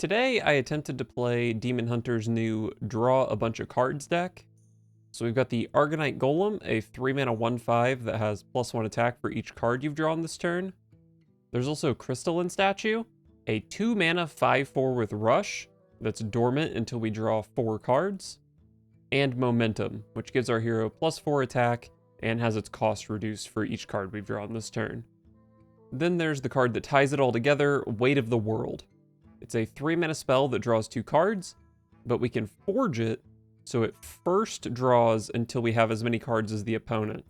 Today, I attempted to play Demon Hunter's new Draw a Bunch of Cards deck. So we've got the Argonite Golem, a 3-mana 1/5 that has +1 attack for each card you've drawn this turn. There's also Crystalline Statue, a 2-mana 5/4 with Rush that's dormant until we draw 4 cards. And Momentum, which gives our hero +4 attack and has its cost reduced for each card we've drawn this turn. Then there's the card that ties it all together, Weight of the World. It's a 3-mana spell that draws 2 cards, but we can forge it so it first draws until we have as many cards as the opponent,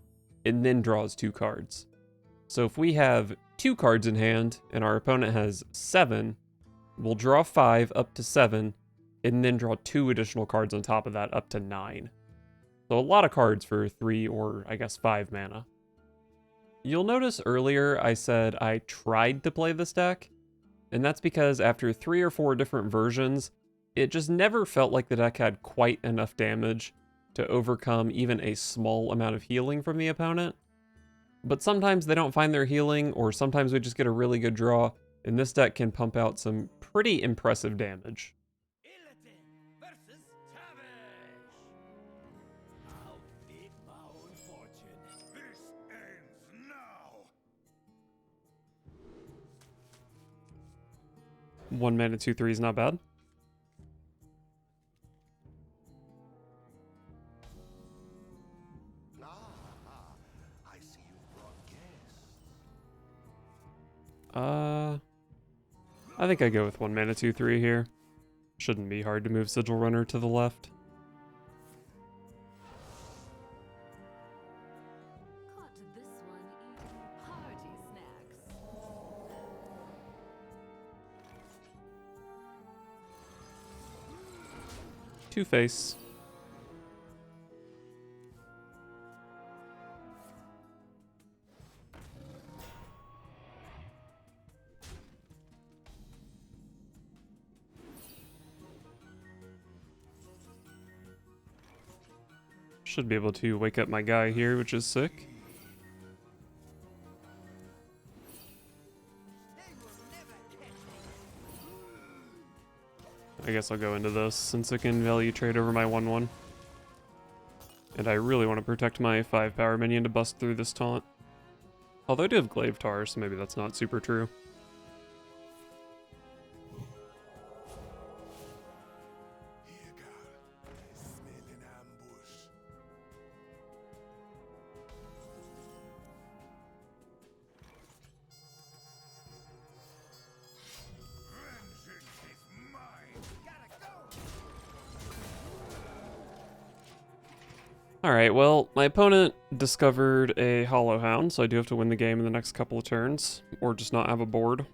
and then draws 2 cards. So if we have 2 cards in hand and our opponent has 7, we'll draw 5 up to 7, and then draw 2 additional cards on top of that up to 9. So a lot of cards for 3 or I guess 5 mana. You'll notice earlier I said I tried to play this deck, and that's because after 3 or 4 different versions, it just never felt like the deck had quite enough damage to overcome even a small amount of healing from the opponent. But sometimes they don't find their healing, or sometimes we just get a really good draw, and this deck can pump out some pretty impressive damage. One mana 2/3 is not bad. I see you brought guests. I think I go with 1 mana 2/3 here. Shouldn't be hard to move Sigil Runner to the left. Caught this one eating hearty snacks. Two-Face. Should be able to wake up my guy here, which is sick. I guess I'll go into this since it can value trade over my 1/1. And I really want to protect my 5 power minion to bust through this taunt. Although I do have Glaive Tar, so maybe that's not super true. Alright, well, my opponent discovered a Hollow Hound, so I do have to win the game in the next couple of turns, or just not have a board.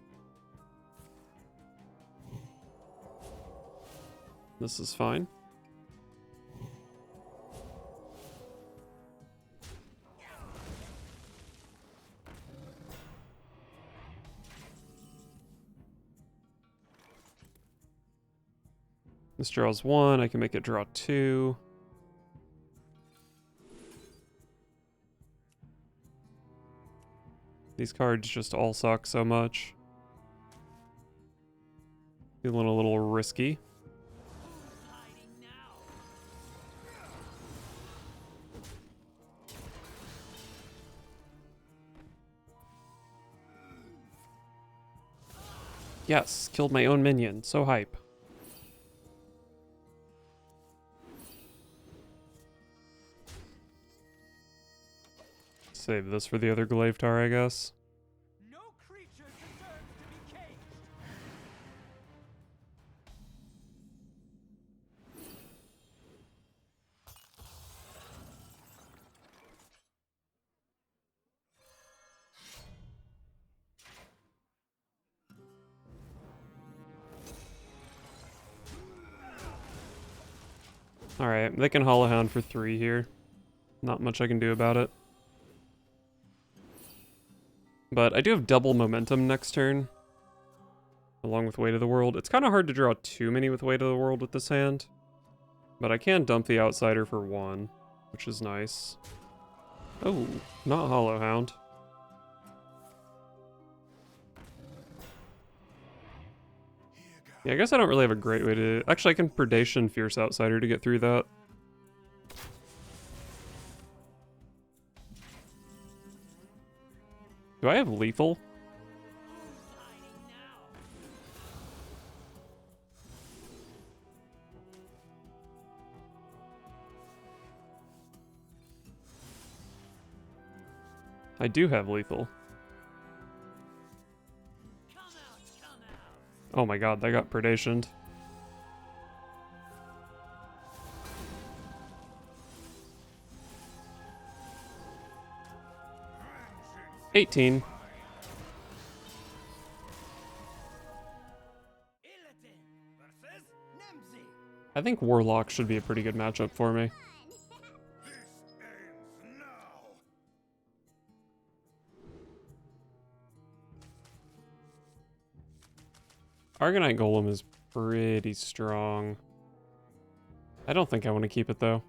This is fine. This draws 1, I can make it draw 2. These cards just all suck so much. Feeling a little risky. Yes, killed my own minion. So hype. Save this for the other Glaive Tar, I guess. No creature deserves to be caged. Alright, they can Hollow Hound for 3 here. Not much I can do about it. But I do have double momentum next turn, along with Weight of the World. It's kind of hard to draw too many with Weight of the World with this hand, but I can dump the Outsider for 1, which is nice. Oh, not Hollow Hound. Yeah, I guess I don't really have a great way to... Actually, I can Predation Fierce Outsider to get through that. Do I have lethal? I do have lethal. Oh my god, that got predationed. $18. I think Warlock should be a pretty good matchup for me. Argonite Golem is pretty strong. I don't think I want to keep it though.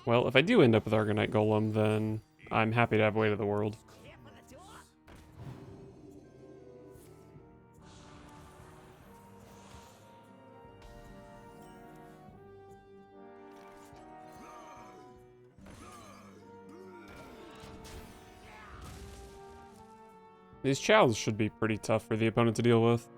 Well, if I do end up with Argonite Golem, then I'm happy to have Weight of the World. These chows should be pretty tough for the opponent to deal with.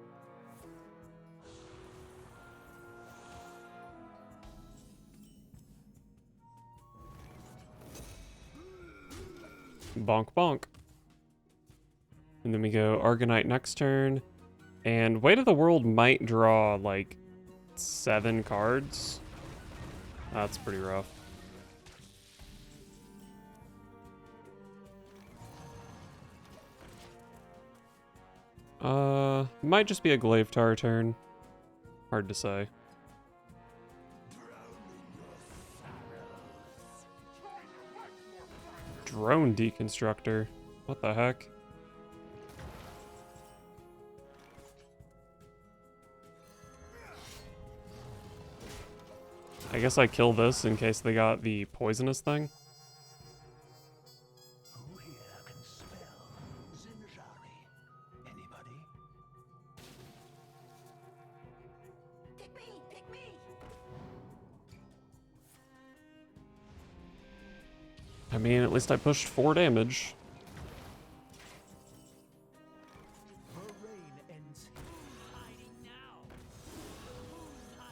Bonk bonk. And then we go Argonite next turn. And Weight of the World might draw like 7 cards. That's pretty rough. Might just be a Glaivetar turn. Hard to say. Drone Deconstructor. What the heck? I guess I kill this in case they got the poisonous thing. Who here can spell Zinjari? Anybody? Pick me! Pick me! I mean, at least I pushed 4 damage. Her reign ends here. Hiding now.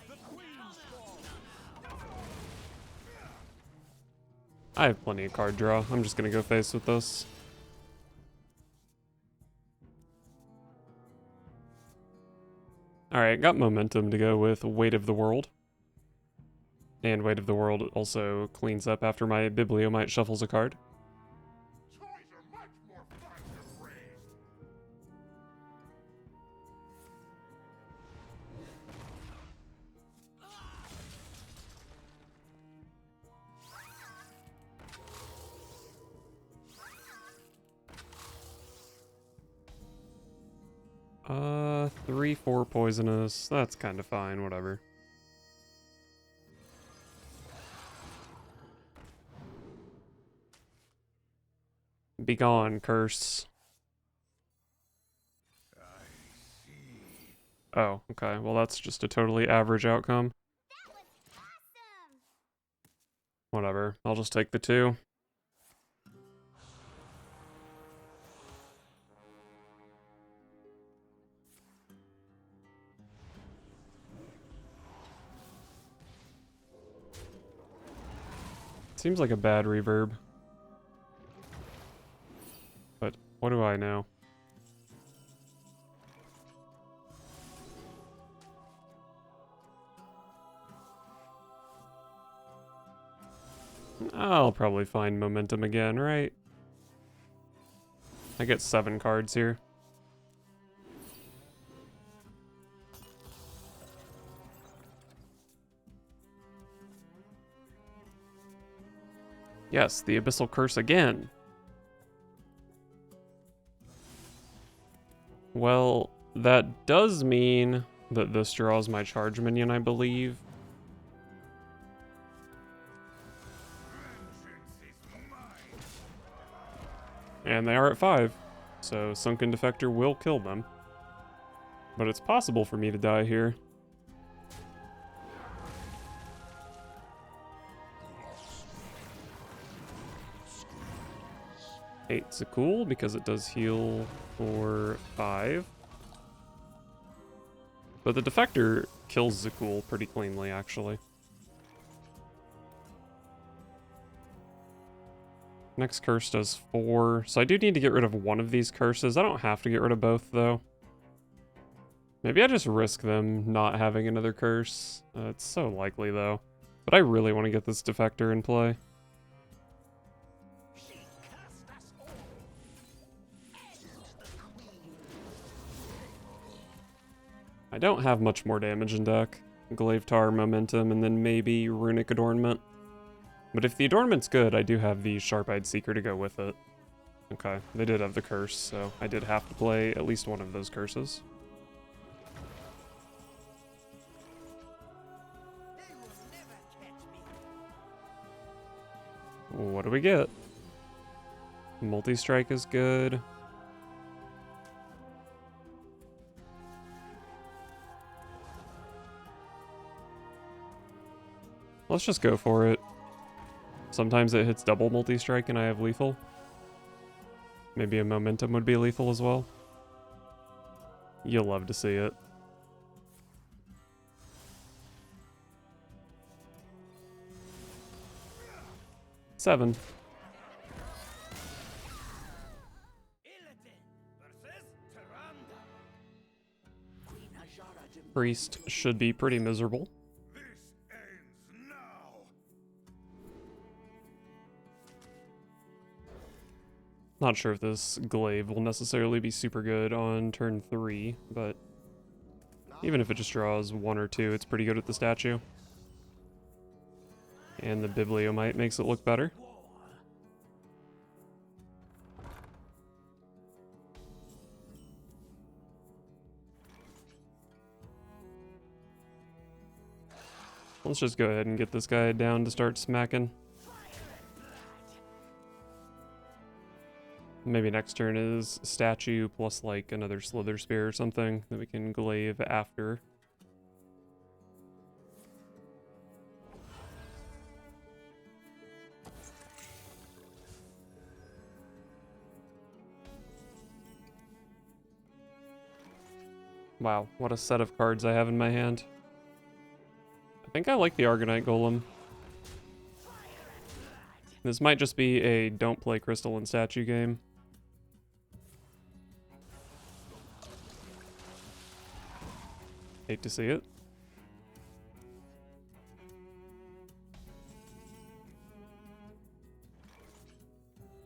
The Queen's Fall. I have plenty of card draw. I'm just gonna go face with this. Alright, got momentum to go with Weight of the World. And Weight of the World also cleans up after my Bibliomite shuffles a card. Toys are much more fun than rain. Three, 4 poisonous. That's kind of fine, whatever. Be gone, curse. Oh, okay. Well, that's just a totally average outcome. Whatever. I'll just take the 2. Seems like a bad reverb. But what do I know? I'll probably find momentum again, right? I get 7 cards here. Yes, the Abyssal Curse again. Well, that does mean that this draws my charge minion, I believe. And they are at 5. So Sunken Defector will kill them. But it's possible for me to die here. 8's a cool because it does heal for 5. But the Defector kills Zakul pretty cleanly, actually. Next curse does 4. So I do need to get rid of one of these curses. I don't have to get rid of both, though. Maybe I just risk them not having another curse. It's so likely, though. But I really want to get this Defector in play. I don't have much more damage in deck. Glaive Tar, Momentum, and then maybe Runic Adornment. But if the Adornment's good, I do have the Sharp-Eyed Seeker to go with it. Okay, they did have the curse, so I did have to play at least one of those curses. What do we get? Multi-Strike is good. Let's just go for it. Sometimes it hits double multi-strike and I have lethal. Maybe a momentum would be lethal as well. You'll love to see it. Seven. Priest should be pretty miserable. Not sure if this glaive will necessarily be super good on turn 3, but even if it just draws 1 or 2, it's pretty good with the statue. And the Bibliomite makes it look better. Let's just go ahead and get this guy down to start smacking. Maybe next turn is statue plus like another Slither Spear or something that we can glaive after. Wow, what a set of cards I have in my hand. I think I like the Argonite Golem. This might just be a don't play Crystalline Statue game. Hate to see it.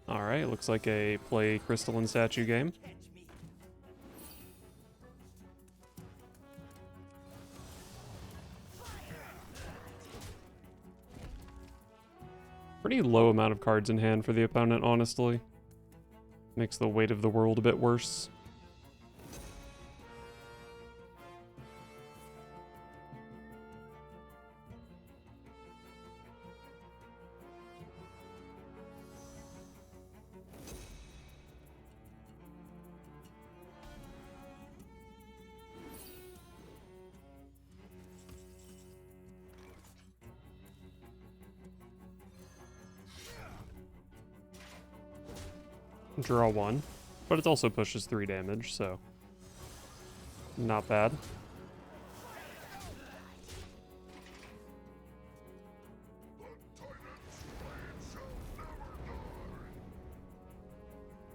Alright, looks like a play Crystalline Statue game. Pretty low amount of cards in hand for the opponent, honestly. Makes the weight of the world a bit worse. Draw 1, but it also pushes 3 damage, so not bad.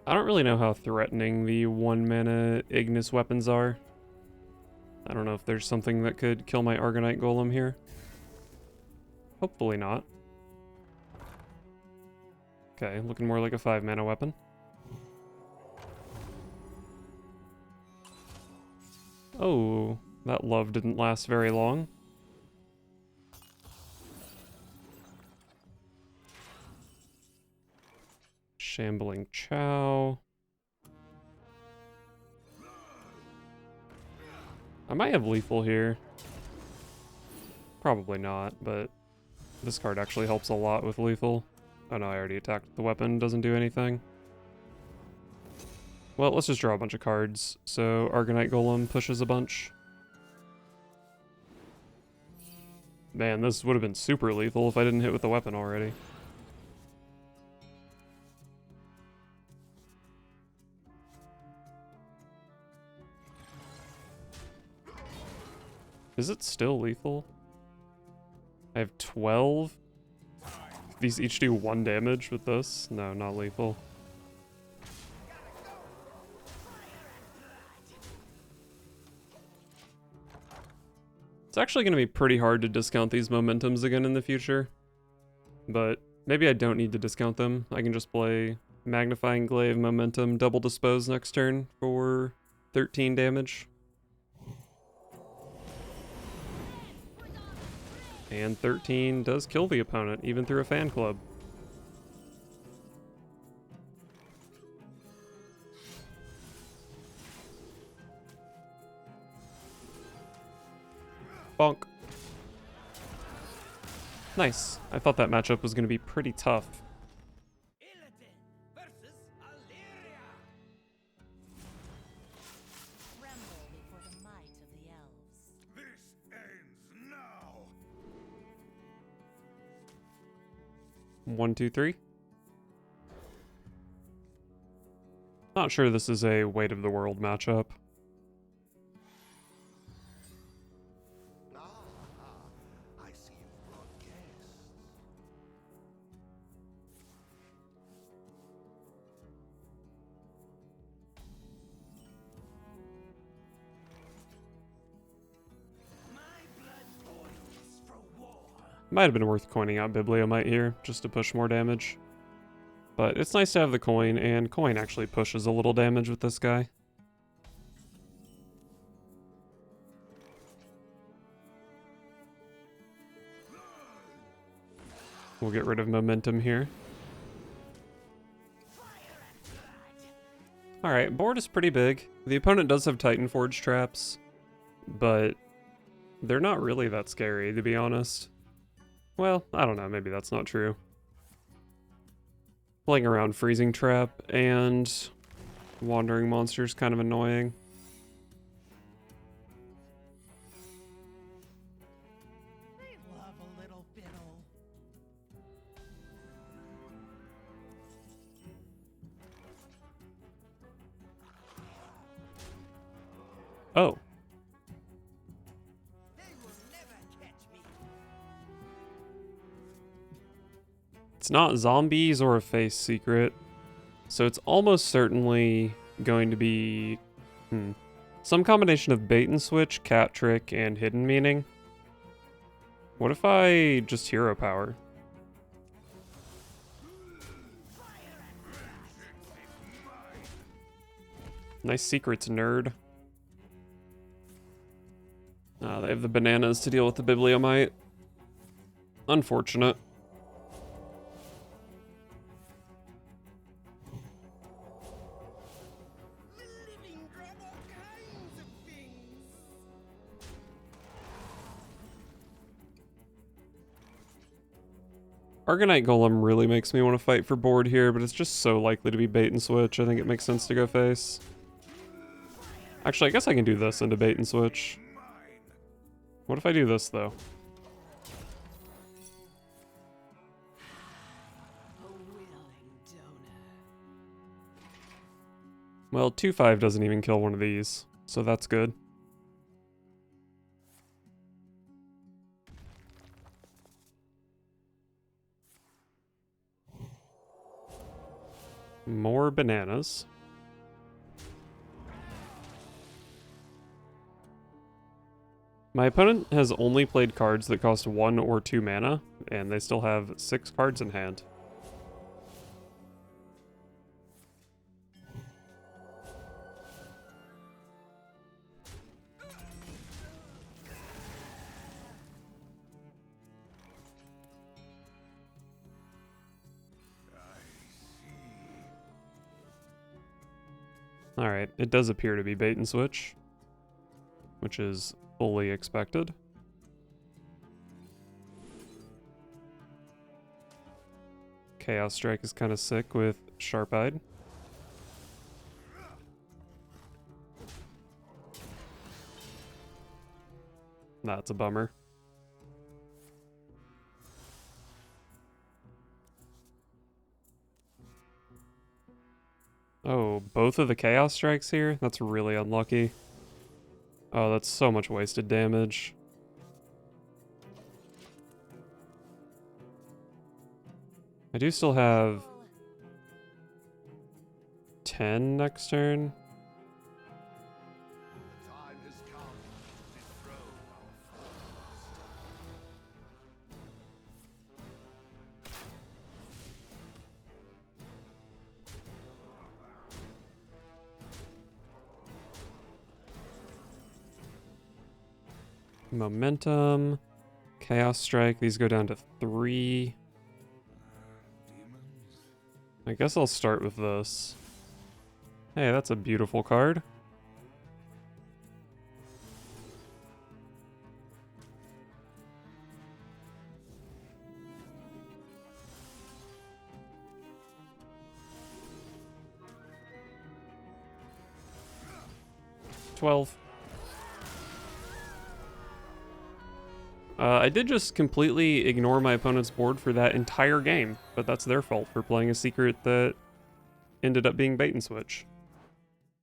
I don't really know how threatening the 1-mana Ignis weapons are. I don't know if there's something that could kill my Argonite Golem here. Hopefully not. Okay, looking more like a 5-mana weapon. Oh, that love didn't last very long. Shambling Chow. I might have lethal here. Probably not, but this card actually helps a lot with lethal. Oh no, I already attacked the weapon, doesn't do anything. Well, let's just draw a bunch of cards. So Argonite Golem pushes a bunch. Man, this would have been super lethal if I didn't hit with the weapon already. Is it still lethal? I have 12. These each do 1 damage with this? No, not lethal. It's actually going to be pretty hard to discount these momentums again in the future. But maybe I don't need to discount them. I can just play Magnifying Glaive, Momentum, Double Dispose next turn for 13 damage. And 13 does kill the opponent, even through a fan club. Bonk. Nice. I thought that matchup was going to be pretty tough. Illidan versus Illyria. Tremble before the might of the elves. This ends now. 1, 2, 3. Not sure this is a weight of the world matchup. I see you've brought guests. My blood boils for war. Might have been worth coining out Bibliomite here, just to push more damage. But it's nice to have the coin, and coin actually pushes a little damage with this guy. We'll get rid of momentum here. Alright, board is pretty big. The opponent does have Titan Forge traps, but they're not really that scary, to be honest. Well, I don't know, maybe that's not true. Playing around Freezing Trap and Wandering Monster is kind of annoying. They love a little fiddle. Oh, They will never catch me. it's not zombies or a face secret, so it's almost certainly going to be some combination of bait and switch, cat trick, and hidden meaning. What if I just hero power? Nice secrets, nerd. They have the bananas to deal with the Bibliomite. Unfortunate. The living grab all kinds of things. Argonite Golem really makes me want to fight for board here, but it's just so likely to be bait and switch. I think it makes sense to go face. Actually, I guess I can do this into bait and switch. What if I do this, though? A willing donor. Well, 2/5 doesn't even kill one of these, so that's good. More bananas. My opponent has only played cards that cost 1 or 2 mana, and they still have 6 cards in hand. Alright, it does appear to be bait and switch, which is fully expected. Chaos Strike is kind of sick with Sharp-Eyed. That's a bummer. Oh, both of the Chaos Strikes here? That's really unlucky. Oh, that's so much wasted damage. I do still have 10 next turn. The time has come to dethrone our foes. Momentum, Chaos Strike, these go down to 3. Demons. I guess I'll start with this. Hey, that's a beautiful card. $12. I did just completely ignore my opponent's board for that entire game, but that's their fault for playing a secret that ended up being bait and switch.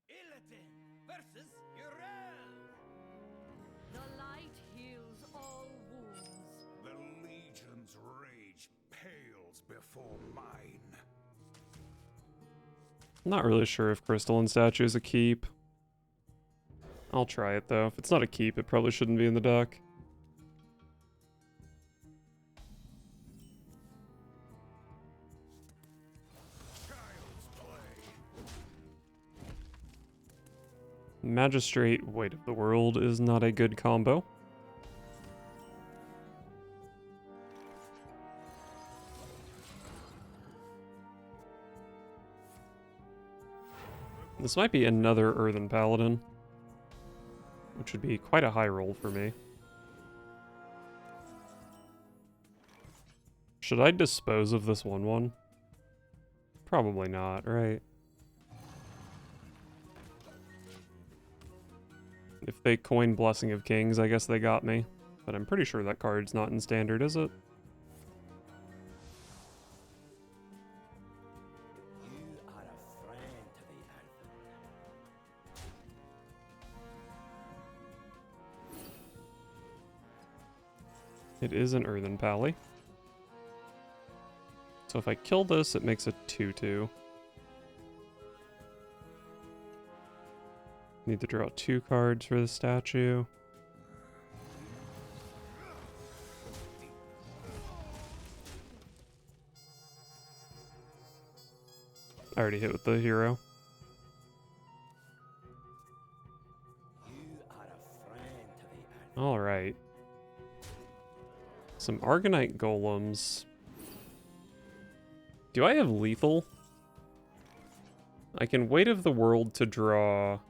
Illidan versus Uriel. The light heals all wounds. The Legion's rage pales before mine. Not really sure if Crystalline Statue is a keep. I'll try it though. If it's not a keep, it probably shouldn't be in the deck. Child's play. Magistrate, Weight of the World is not a good combo. This might be another Earthen Paladin, which would be quite a high roll for me. Should I dispose of this 1/1? Probably not, right? If they coin Blessing of Kings, I guess they got me. But I'm pretty sure that card's not in standard, is it? You are a friend to the earth. It is an Earthen Pally. So if I kill this, it makes a 2/2. Need to draw 2 cards for the statue. I already hit with the hero. You are a friend to the earth. Alright. Some Argonite Golems. Do I have lethal? I can Weight of the World to draw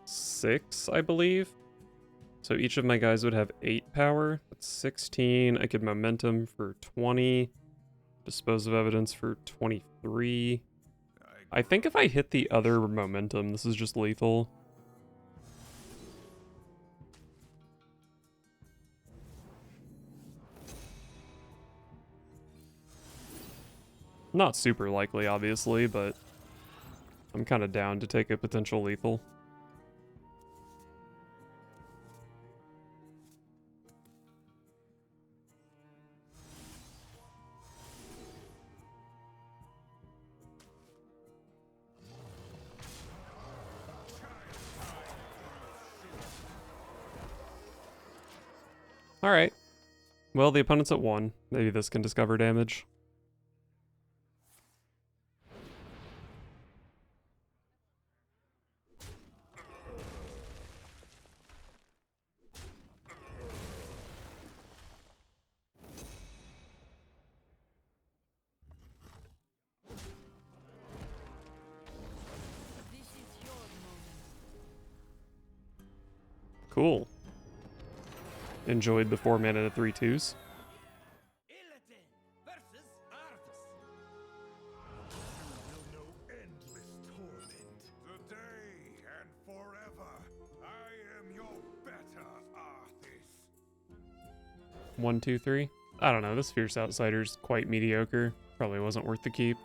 6, I believe. So each of my guys would have 8 power. That's 16. I could Momentum for 20. Dispose of Evidence for 23. I think if I hit the other Momentum, this is just lethal. Not super likely, obviously, but I'm kind of down to take a potential lethal. Alright. Well, the opponent's at 1. Maybe this can discover damage. This is your moment. Cool. Enjoyed the 4 mana 3/2s. Illidan versus Arthas. You will know endless torment. Today and forever, I am your better Arthas. 1, 2, 3. I don't know, this Fierce Outsider's quite mediocre. Probably wasn't worth the keep.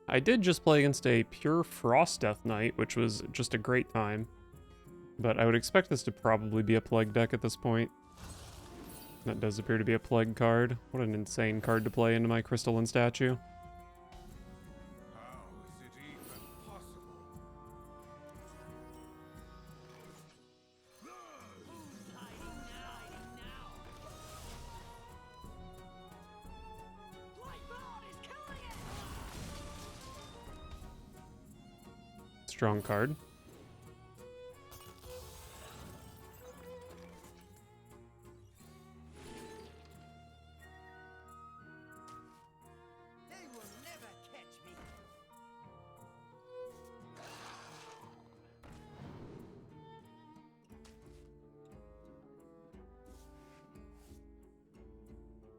I did just play against a pure Frost Death Knight, which was just a great time. But I would expect this to probably be a Plague deck at this point. That does appear to be a Plague card. What an insane card to play into my Crystalline statue. How is it even possible? Strong card. They will never catch me.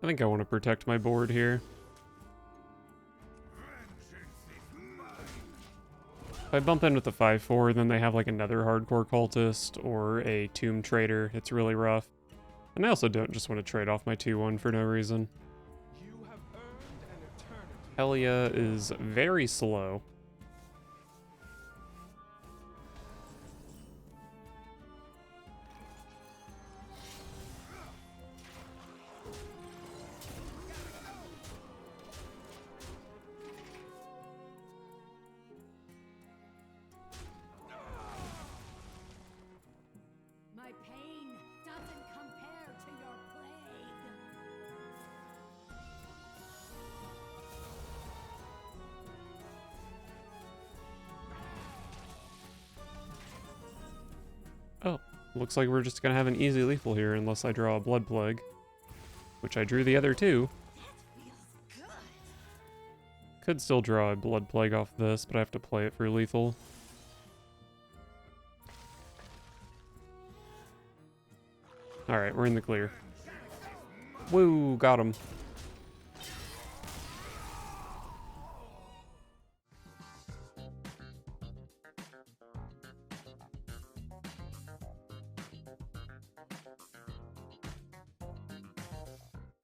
I think I want to protect my board here. If I bump in with the 5/4, then they have like another Hardcore Cultist or a Tomb Trader. It's really rough. And I also don't just want to trade off my 2/1 for no reason. You have earned an eternity. Helia is very slow. My pain doesn't compare to your plague. Oh, looks like we're just gonna have an easy lethal here unless I draw a Blood Plague. Which I drew the other two. Feels good. Could still draw a Blood Plague off this, but I have to play it for lethal. Alright, we're in the clear. Woo, got him.